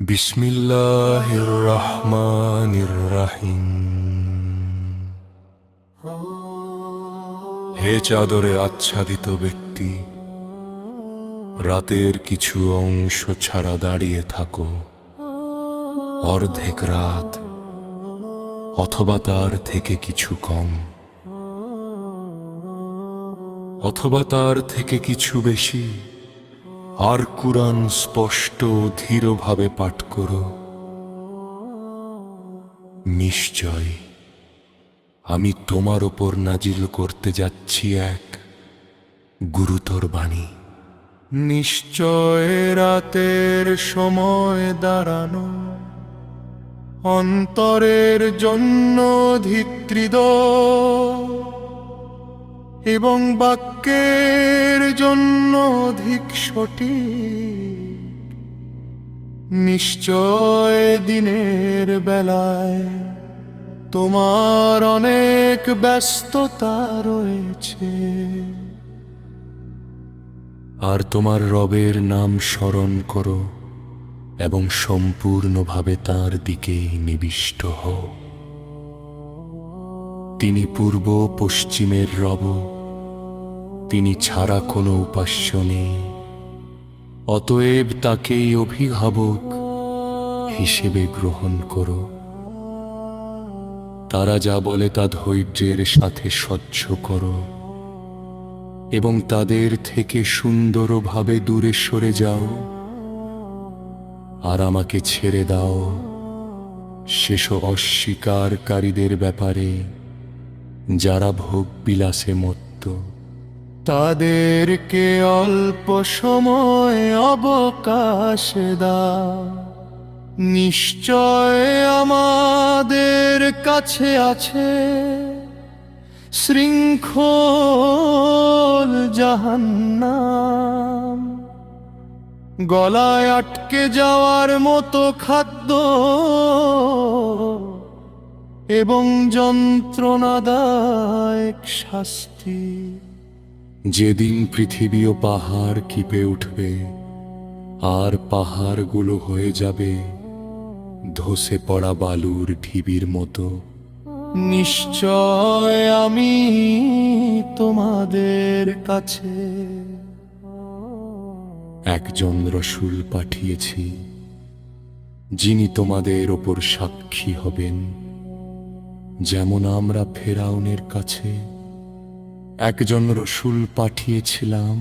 বিসমিল্লাহির রহমানির রহিম। হে চাদরে আচ্ছাদিত ব্যক্তি, রাতের কিছু অংশ ছাড়া দাঁড়িয়ে থাকো। অর্ধেক রাত অথবা তার থেকে কিছু কম, অথবা তার থেকে কিছু বেশি। আর কুরআন স্পষ্ট ধীরভাবে পাঠ করো। নিশ্চয় আমি তোমার ওপর নাজিল করতে যাচ্ছি এক গুরুতর বাণী। নিশ্চয় রাতের সময় দাঁড়ানো অন্তরের জন্য ধিত্রিদ, এবং বাক্যের জন্য অধিক সঠিক। নিশ্চয় দিনের বেলায় তোমার অনেক ব্যস্ততা রয়েছে, আর তোমার রবের নাম স্মরণ করো এবং সম্পূর্ণভাবে তার দিকেই নিবিষ্ট হও। তিনি পূর্ব পশ্চিমের রব, তিনি ছাড়া কোনো উপাস্য নেই। অতএব তাকেই অভিভাবক হিসেবে গ্রহণ করো। তারা যা বলে তা ধৈর্যের সাথে সহ্য করো এবং তাদের থেকে সুন্দরভাবে দূরে সরে যাও। আর আমাকে ছেড়ে দাও সেসব অস্বীকারীদের ব্যাপারে যারা ভোগ বিলাসে মত্ত। তাদেরকে অল্প সময় অবকাশ দাও। নিশ্চয় আমাদের কাছে আছে শৃঙ্খল জাহান্নাম, গলায় আটকে যাওয়ার মতো খাদ্য এবং যন্ত্রণাদায়ক শাস্তি। যেদিন পৃথিবী ও পাহাড় কিপে উঠবে আর পাহাড়গুলো হয়ে যাবে ধসে পড়া বালুর ঢিবির মতো। নিশ্চয় আমি তোমাদের কাছে একজন রসূল পাঠিয়েছি, যিনি তোমাদের ওপর সাক্ষী হবেন। যেমন আমরা ফেরাউনের কাছে একজন রসূল পাঠিয়েছিলাম,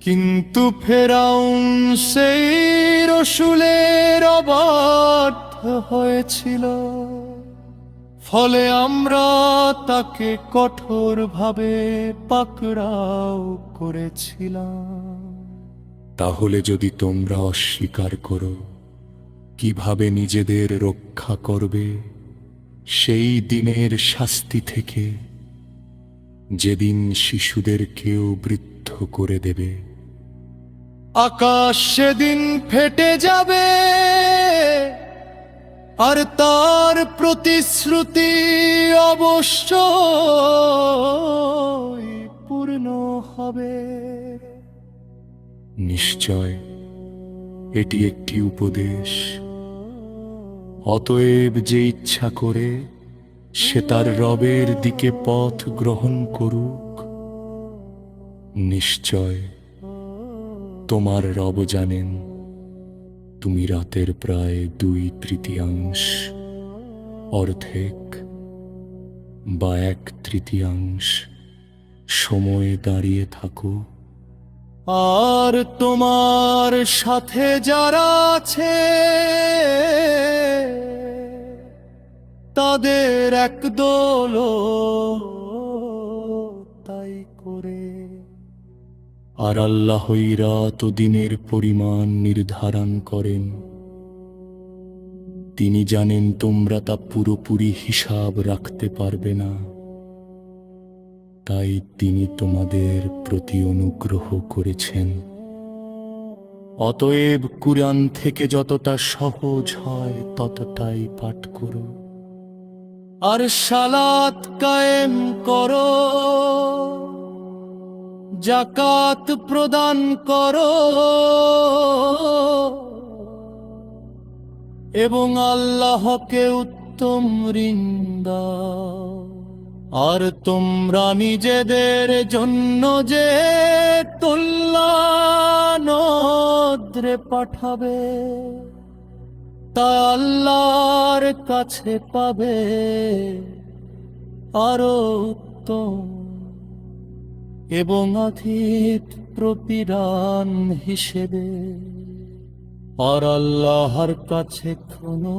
কিন্তু ফেরাউন সেই রসূলের অবাধ্য হয়েছিল। ফলে আমরা তাকে কঠোরভাবে পাকড়াও করেছিলাম। তাহলে যদি তোমরা অস্বীকার করো, কিভাবে নিজেদের রক্ষা করবে সেই দিনের শাস্তি থেকে, যেদিন শিশুদেরকেও বৃদ্ধ করে দেবে? আকাশ সেদিন ফেটে যাবে আর তার প্রতিশ্রুতি অবশ্যই পূর্ণ হবে। নিশ্চয় এটি একটি উপদেশ। অতএব যে ইচ্ছা করে সে তার রবের দিকে পথ গ্রহণ করুক। নিশ্চয় তোমার রব জানেন তুমি রাতের প্রায় 2/3 অর্ধেক বা 1/3 সময়ে দাঁড়িয়ে থাকো। আর তোমার সাথে যারা আছে তাদের একদল তাই করে। আর আল্লাহই রাত ও দিনের পরিমাণ নির্ধারণ করেন। তিনি জানেন তোমরা তা পুরোপুরি হিসাব রাখতে পারবে না, তাই তিনি তোমাদের প্রতি অনুগ্রহ করেছেন। অতএব কুরআন থেকে যতটা সহজ হয় ততটাই পাঠ করো, আর সালাত কায়েম করো, যাকাত প্রদান করো, এবং আল্লাহকে উত্তম ঋণ দাও। আর তোমরা নিজেদের জন্য যে তুল্যানোদ্রে পাঠাবে তা আল্লাহর কাছে পাবে আরো উত্তম এবং অধিক প্রতিদান হিসেবে। আর আল্লাহর কাছে কোনো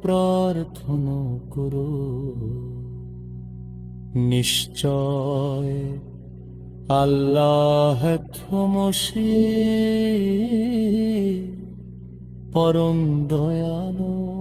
প্রার্থনা করো, নিশ্চয় আল্লাহ ক্ষমশীল, পরম দয়ালু।